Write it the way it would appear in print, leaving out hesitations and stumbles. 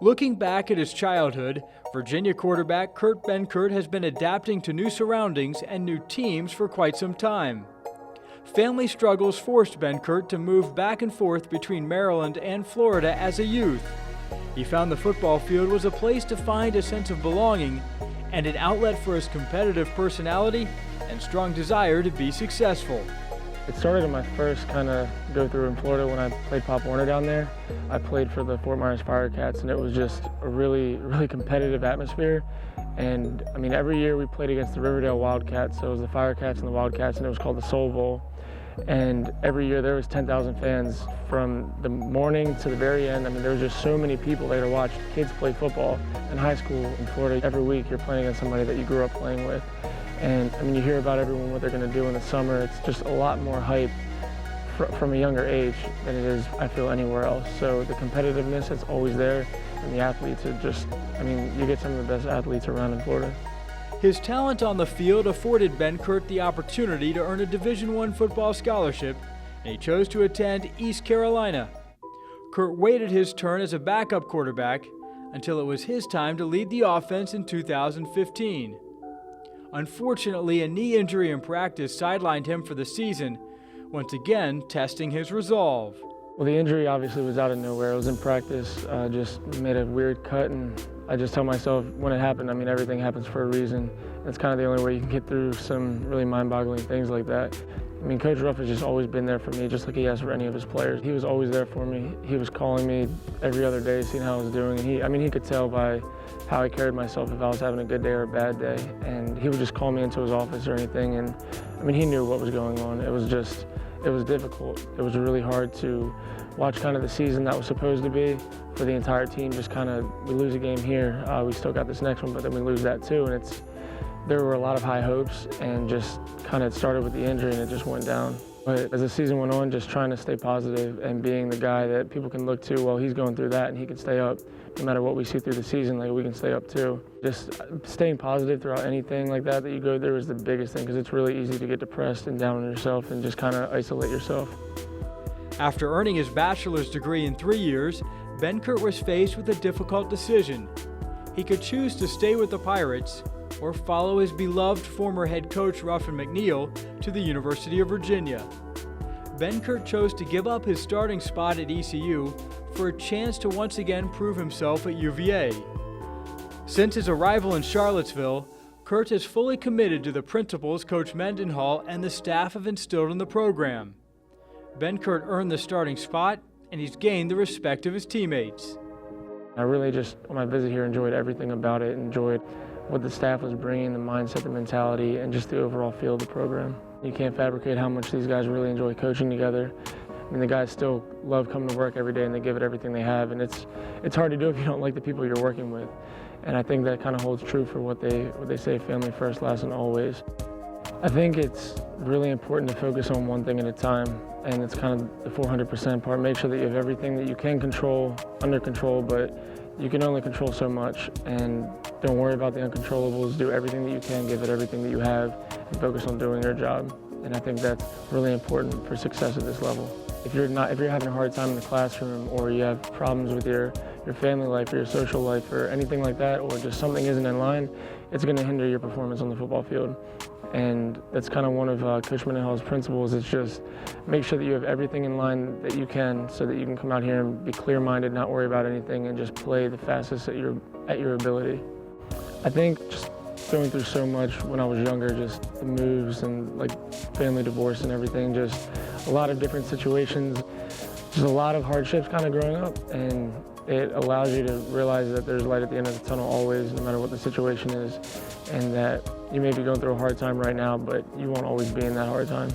Looking back at his childhood, Virginia quarterback Kurt Benkert has been adapting to new surroundings and new teams for quite some time. Family struggles forced Benkert to move back and forth between Maryland and Florida as a youth. He found the football field was a place to find a sense of belonging and an outlet for his competitive personality and strong desire to be successful. It started in my first kind of go-through in Florida when I played Pop Warner down there. I played for the Fort Myers Firecats, and it was just a really competitive atmosphere. And I mean, every year we played against the Riverdale Wildcats, so it was the Firecats and the Wildcats, and it was called the Soul Bowl. And every year there was 10,000 fans from the morning to the very end. I mean, there was just so many people there to watch kids play football. In high school in Florida, every week you're playing against somebody that you grew up playing with. And I mean, you hear about everyone, what they're going to do in the summer. It's just a lot more hype from a younger age than it is, I feel, anywhere else. So the competitiveness is always there, and the athletes are just, I mean, you get some of the best athletes around in Florida. His talent on the field afforded Benkert the opportunity to earn a Division I football scholarship, and he chose to attend East Carolina. Kurt waited his turn as a backup quarterback until it was his time to lead the offense in 2015. Unfortunately, a knee injury in practice sidelined him for the season, once again testing his resolve. Well, the injury obviously was out of nowhere. It was in practice, just made a weird cut, and I just tell myself when it happened, I mean, everything happens for a reason. That's kind of the only way you can get through some really mind-boggling things like that. I mean, Coach Ruff has just always been there for me, just like he has for any of his players. He was always there for me. He was calling me every other day, seeing how I was doing, and he could tell by how I carried myself if I was having a good day or a bad day. And he would just call me into his office or anything, and I mean, he knew what was going on. It was difficult. It was really hard to watch kind of the season that was supposed to be for the entire team. Just kind of, we lose a game here, we still got this next one, but then we lose that too. And there were a lot of high hopes, and just kind of started with the injury and it just went down. But as the season went on, just trying to stay positive and being the guy that people can look to, well, he's going through that and he can stay up. No matter what we see through the season, like, we can stay up too. Just staying positive throughout anything like that you go through is the biggest thing, because it's really easy to get depressed and down on yourself and just kind of isolate yourself. After earning his bachelor's degree in 3 years, Benkert was faced with a difficult decision. He could choose to stay with the Pirates or follow his beloved former head coach Ruffin McNeil to the University of Virginia. Benkert chose to give up his starting spot at ECU for a chance to once again prove himself at UVA. Since his arrival in Charlottesville, Kurt is fully committed to the principles Coach Mendenhall and the staff have instilled in the program. Benkert earned the starting spot, and he's gained the respect of his teammates. I really just, on my visit here, enjoyed everything about it, enjoyed what the staff was bringing, the mindset, the mentality, and just the overall feel of the program. You can't fabricate how much these guys really enjoy coaching together. I mean, the guys still love coming to work every day, and they give it everything they have, and it's hard to do if you don't like the people you're working with. And I think that kind of holds true for what they say, family first, last, and always. I think it's really important to focus on one thing at a time, and it's kind of the 400% part. Make sure that you have everything that you can control under control, but you can only control so much, and don't worry about the uncontrollables. Do everything that you can, give it everything that you have, and focus on doing your job. And I think that's really important for success at this level. If you're having a hard time in the classroom, or you have problems with your family life or your social life or anything like that, or just something isn't in line, it's going to hinder your performance on the football field. And that's kind of one of Coach Mendenhall's principles. It's just make sure that you have everything in line that you can, so that you can come out here and be clear-minded, not worry about anything, and just play the fastest at your ability. I think just going through so much when I was younger, just the moves and like family divorce and everything, just a lot of different situations, just a lot of hardships kind of growing up, and it allows you to realize that there's light at the end of the tunnel always, no matter what the situation is, and that you may be going through a hard time right now, but you won't always be in that hard time.